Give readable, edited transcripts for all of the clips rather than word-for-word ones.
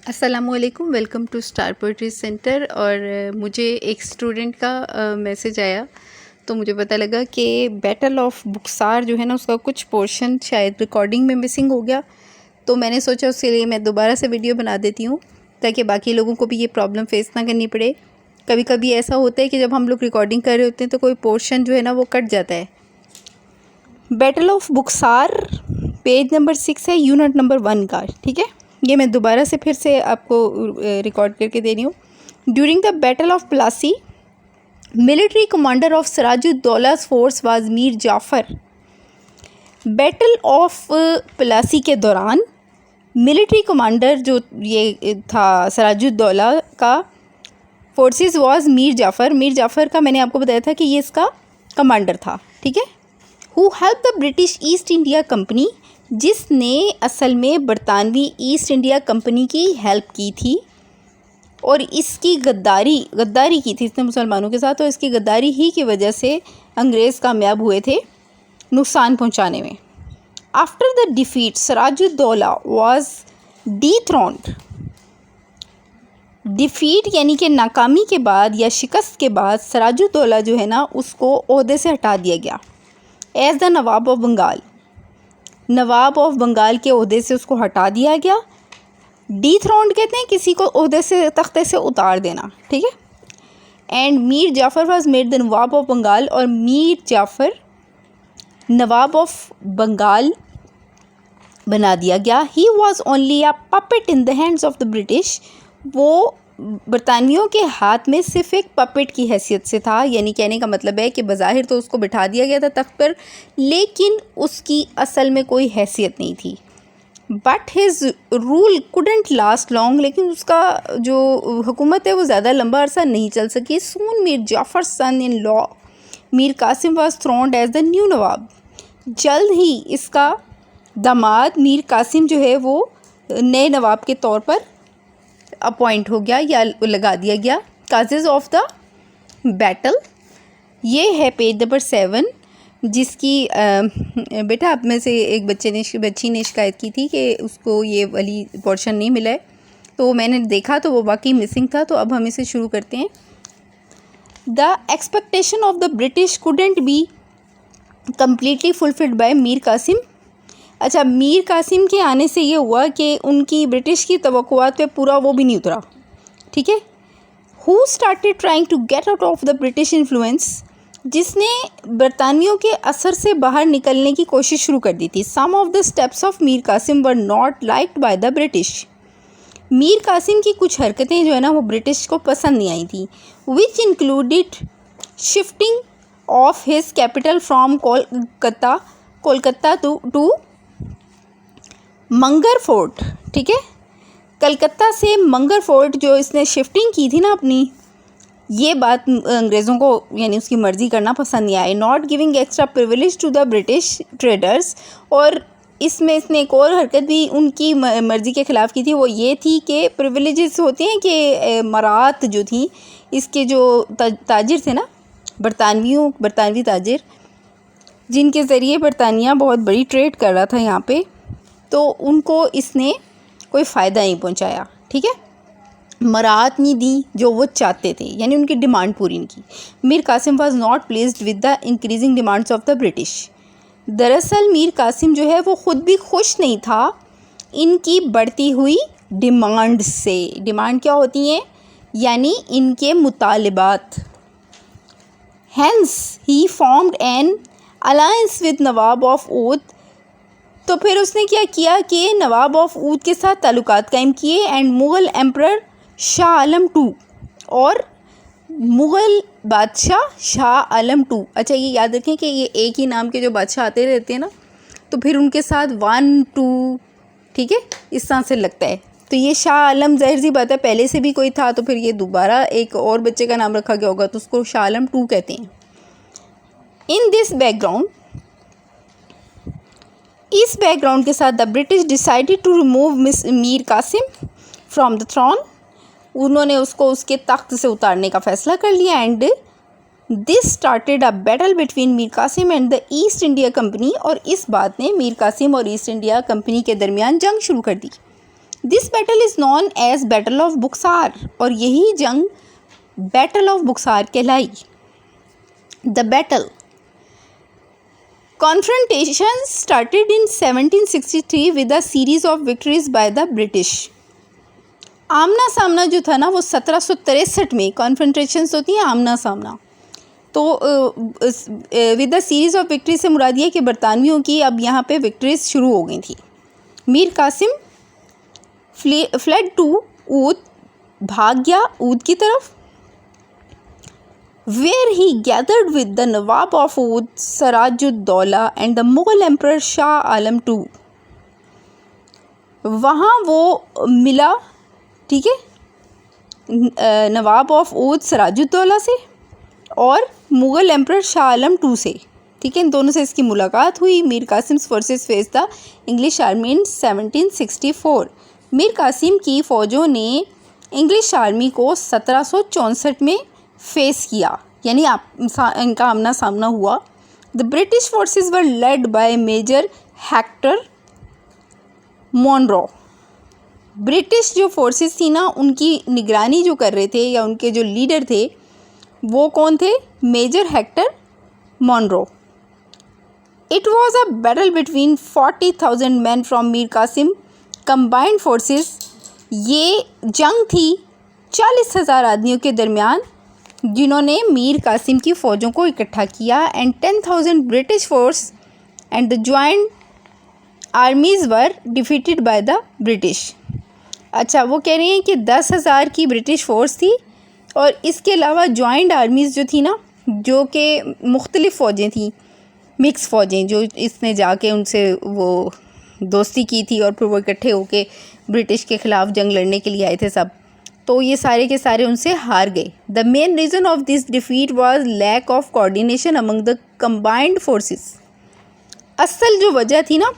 अस्सलामुअलैकुम, welcome to Star Poetry Centre. और मुझे एक स्टूडेंट का मैसेज आया तो मुझे पता लगा कि बैटल ऑफ बुक्सार जो है ना, उसका कुछ पोर्शन शायद रिकॉर्डिंग में मिसिंग हो गया। तो मैंने सोचा उसके लिए मैं दोबारा से वीडियो बना देती हूँ ताकि बाकी लोगों को भी ये प्रॉब्लम फेस ना करनी पड़े। कभी कभी ऐसा होता है कि जब हम लोग रिकॉर्डिंग कर रहे होते हैं तो कोई पोर्शन जो है ना वो कट जाता है। बैटल ऑफ बुक्सार पेज नंबर 6 है, यूनिट नंबर 1 का। ठीक है, ये मैं दोबारा से फिर से आपको रिकॉर्ड करके दे रही हूँ। During the battle of Plassey, military commander of सिराजुद्दौला's force was Mir Jafar. Battle of Plassey के दौरान मिलिट्री कमांडर जो ये था सिराजुद्दौला का फोर्सेस वाज मीर जाफ़र। मीर जाफ़र का मैंने आपको बताया था कि ये इसका कमांडर था। ठीक है, who help the British east India company, जिसने असल में बरतानवी ईस्ट इंडिया कंपनी की हेल्प की थी और इसकी गद्दारी की थी इसने मुसलमानों के साथ, और इसकी गद्दारी ही की वजह से अंग्रेज़ कामयाब हुए थे नुकसान पहुंचाने में। After the defeat Sirajuddaulah was dethroned. Defeat यानी कि नाकामी के बाद या शिकस्त के बाद सिराजुद्दौला जो है ना, उसको ओहदे से हटा दिया गया as the nawab of Bengal. Nawab of Bengal के ओहदे से उसको हटा दिया गया। डीथ्रोन्ड कहते हैं किसी को ओहदे से, तख्ते से उतार देना। ठीक है, and Mir Jafar was made the nawab of Bengal, और मीर जाफ़र नवाब ऑफ बंगाल बना दिया गया। He was only a puppet in the hands of the British. वो बरतानियों के हाथ में सिर्फ एक पपेट की हैसियत से था, यानी कहने का मतलब है कि बज़ाहिर तो उसको बिठा दिया गया था तख्त पर, लेकिन उसकी असल में कोई हैसियत नहीं थी। But his rule couldn't last long, लेकिन उसका जो हुकूमत है वो ज़्यादा लंबा अरसा नहीं चल सकी। Soon Mir Jafar son in law Mir Qasim was throned as the new Nawab. जल्द ही इसका दामाद मीर कासिम जो है वो नए नवाब के तौर पर अपॉइंट हो गया या लगा दिया गया। काजेज ऑफ द बैटल, ये है पेज नंबर 7, जिसकी बेटा आप में से एक बच्ची ने शिकायत की थी कि उसको ये वाली पोर्शन नहीं मिला है, तो मैंने देखा तो वो वाकई मिसिंग था। तो अब हम इसे शुरू करते हैं। The expectation of the British couldn't be completely fulfilled by Mir Qasim. अच्छा, मीर कासिम के आने से ये हुआ कि उनकी ब्रिटिश की तवक्कुआत पे पूरा वो भी नहीं उतरा। ठीक है, who started trying to get out of the British influence, जिसने बरतानियों के असर से बाहर निकलने की कोशिश शुरू कर दी थी। Some of the steps of Mir Qasim were not liked by the British. Mir Qasim की कुछ हरकतें जो है ना वो ब्रिटिश को पसंद नहीं आई थी। Which included shifting of his capital from Kolkata to Munger fort. ठीक है, कलकत्ता से मंगर फोर्ट जो इसने शिफ्टिंग की थी ना अपनी, ये बात अंग्रेज़ों को यानी उसकी मर्ज़ी करना पसंद नहीं आई। Not giving extra privilege to the British traders, और इसमें इसने एक और हरकत भी उनकी मर्ज़ी के ख़िलाफ़ की थी। वो ये थी कि प्रिविलेजेस होते हैं कि मरात जो थी, इसके जो ताजिर थे ना, बरतानवी ताजिर, जिनके ज़रिए बरतानिया बहुत बड़ी ट्रेड कर रहा था यहाँ पे, तो उनको इसने कोई फ़ायदा नहीं पहुँचाया। ठीक है, मरात नहीं दी जो वो चाहते थे, यानी उनकी डिमांड पूरी नहीं की। Mir Qasim was not pleased with the increasing demands of the British. दरअसल मीर कासिम जो है वो ख़ुद भी खुश नहीं था इनकी बढ़ती हुई डिमांड से। डिमांड क्या होती हैं, यानी इनके मुतालिबात। Hence he formed an alliance with Nawab of Oudh. तो फिर उसने क्या किया कि नवाब ऑफ ऊद के साथ ताल्लुकात कायम किए। And Mughal emperor Shah Alam two, और मुग़ल बादशाह शाह आलम टू। अच्छा, ये याद रखें कि ये एक ही नाम के जो बादशाह आते रहते हैं ना, तो फिर उनके साथ 1 2, ठीक है, इस तरह से लगता है। तो ये शाह आलम ज़ाहिर सी बात है पहले से भी कोई था, तो फिर ये दोबारा एक और बच्चे का नाम रखा गया होगा, तो उसको शाह आलम टू कहते हैं। इन दिस बैकग्राउंड, इस बैकग्राउंड के साथ the British decided to remove Mir Qasim from the throne. उन्होंने उसको उसके तख्त से उतारने का फ़ैसला कर लिया। And this started a battle between Mir Qasim and the East India Company, और इस बात ने मीर कासिम और ईस्ट इंडिया कंपनी के दरमियान जंग शुरू कर दी। This battle is known as battle of Buxar, और यही जंग बैटल ऑफ बुक्सार कहलाई। The battle confrontation started in 1763 with a series of victories by the British। आमना सामना जो था ना वो 1763 में, कॉन्फ्रंटेशंस होती हैं आमना सामना, तो with the series of victory से मुराद ये कि बरतानवियों की अब यहाँ पे विक्ट्रीज शुरू हो गई थी। मीर कासिम फ्लेड टू ऊद, भाग गया ऊद की तरफ, where he gathered with the Nawab of Oud Sirajud-Dawla and the Mughal Emperor Shah Alam II। वहाँ वो मिला, ठीक है, नवाब ऑफ ओद सिराजुद्दौला से और मुग़ल एम्परर शाह आलम II से, ठीक है, इन दोनों से इसकी मुलाकात हुई। Mir Qasim's forces face the English army in 1764। Mir Qasim की फ़ौजों ने इंग्लिश आर्मी को 1764 में फेस किया, यानी इनका आमना सामना हुआ। The British forces were led by Major Hector Munro. British जो फोर्सेस थी ना उनकी निगरानी जो कर रहे थे या उनके जो लीडर थे वो कौन थे? Major Hector Munro. It was a battle between 40,000 man from Mir Qasim combined forces. ये जंग थी 40,000 आदमियों के दरमियान जिन्होंने मीर कासिम की फ़ौजों को इकट्ठा किया। And 10,000 British force and the joint armies were defeated by the British. अच्छा, वो कह रही हैं कि 10,000 की ब्रिटिश फोर्स थी और इसके अलावा ज्वाइंट आर्मीज़ जो थी ना, जो कि मुख्तलिफ़ फ़ौजें थी, मिक्स फ़ौजें, जो इसने जाके उनसे वो दोस्ती की थी और फिर वो इकट्ठे होके ब्रिटिश के ख़िलाफ़ जंग लड़ने के लिए आए थे सब, तो ये सारे के सारे उनसे हार गए। The main reason of this defeat was lack of coordination among the combined forces. असल जो वजह थी ना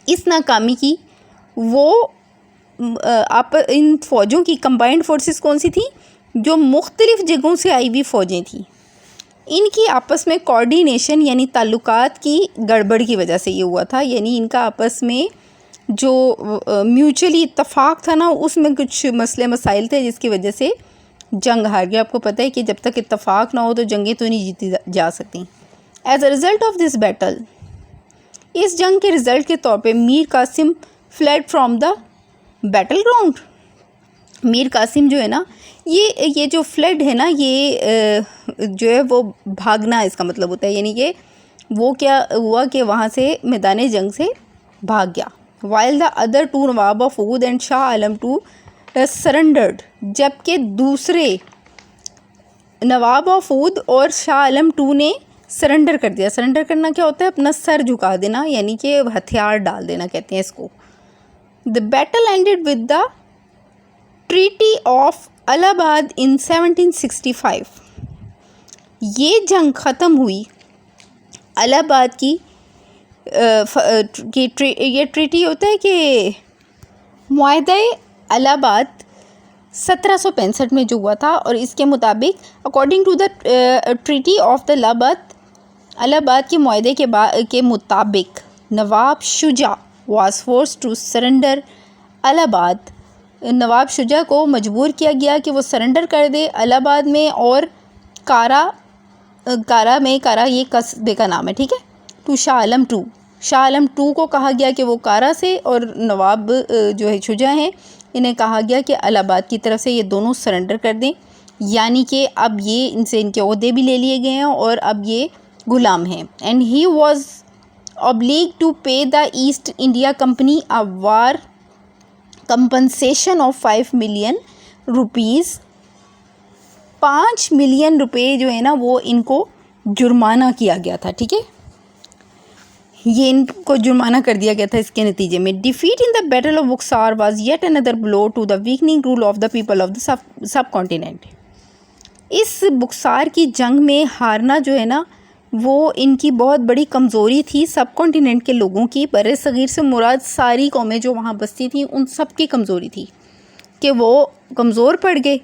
इस नाकामी की, वो इन फ़ौजों की कंबाइंड फोर्सेस कौन सी थी? जो मुख्तलिफ़ जगहों से आई हुई फ़ौजें थी, इनकी आपस में कोऑर्डिनेशन यानी ताल्लुकात की गड़बड़ की वजह से ये हुआ था। यानी इनका आपस में जो म्यूचुअली इत्तफाक था ना, उसमें कुछ मसले मसाइल थे जिसकी वजह से जंग हार गया। आपको पता है कि जब तक इत्तफाक ना हो तो जंगें तो नहीं जीती जा सकती। As a result of this battle, इस जंग के रिज़ल्ट के तौर पे Mir Qasim fled from the battle ground. Mir Qasim जो है ना, ये जो फ्लड है ना, ये जो है वो भागना इसका मतलब होता है। यानी कि वो क्या हुआ कि वहाँ से मैदान जंग से भाग गया। While the other two Nawab of Oudh and Shah Alam II surrendered, जबकि दूसरे नवाब ऑफ ऊद और शाह आलम II ने सरेंडर कर दिया। सरेंडर करना क्या होता है? अपना सर झुका देना, यानी कि हथियार डाल देना कहते हैं इसको। The battle ended with the treaty of Allahabad in 1765। ये जंग ख़त्म हुई इलाहाबाद की ये ट्रीटी होता है कि मुआहदा इलाहाबाद 1765 में जो हुआ था, और इसके मुताबिक according to the treaty of the Allahabad के मुआहदे के मुताबिक Nawab Shuja was force to surrender Allahabad. Nawab Shuja को मजबूर किया गया कि वो सरेंडर कर दे इलाहाबाद में, और कारा ये कस्बे का नाम है, ठीक है, to Shah Alam II। Shah Alam II को कहा गया कि वो कारा से, और नवाब जो है शुजा हैं, इन्हें कहा गया कि इलाहाबाद की तरफ से ये दोनों सरेंडर कर दें। यानी कि अब ये इनसे इनके ओहदे भी ले लिए गए हैं और अब ये गुलाम हैं। And he was obliged to pay the East India Company a war compensation of 5 million rupees। 5 million रुपए जो है ना वो इनको जुर्माना किया गया था, ठीक है, ये इनको जुर्माना कर दिया गया था। इसके नतीजे में defeat in the battle of Buxar was yet another blow to the weakening rule of the people of the subcontinent. इस बुक्सार की जंग में हारना जो है ना वो इनकी बहुत बड़ी कमज़ोरी थी सब कॉन्टिनेंट के लोगों की। बरे सग़ीर से मुराद सारी कौमें जो वहाँ बसती थी उन सब की कमज़ोरी थी कि वो कमज़ोर पड़ गए,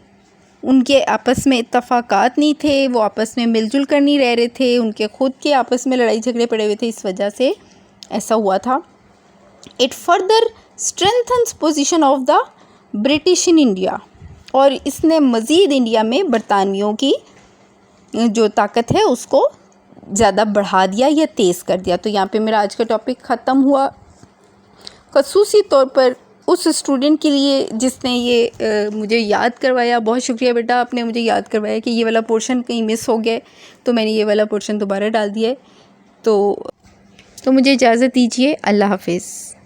उनके आपस में इत्तफाकात नहीं थे, वो आपस में मिलजुल कर नहीं रह रहे थे, उनके खुद के आपस में लड़ाई झगड़े पड़े हुए थे, इस वजह से ऐसा हुआ था। It further strengthens position of the British in India, और इसने मज़ीद इंडिया में बरतानियों की जो ताकत है उसको ज़्यादा बढ़ा दिया या तेज़ कर दिया। तो यहाँ पे मेरा आज का टॉपिक ख़त्म हुआ। ख़ुसूसी तौर पर उस स्टूडेंट के लिए जिसने ये मुझे याद करवाया, बहुत शुक्रिया बेटा, आपने मुझे याद करवाया कि ये वाला पोर्शन कहीं मिस हो गया, तो मैंने ये वाला पोर्शन दोबारा डाल दिया है। तो मुझे इजाज़त दीजिए। अल्लाह हाफिज़।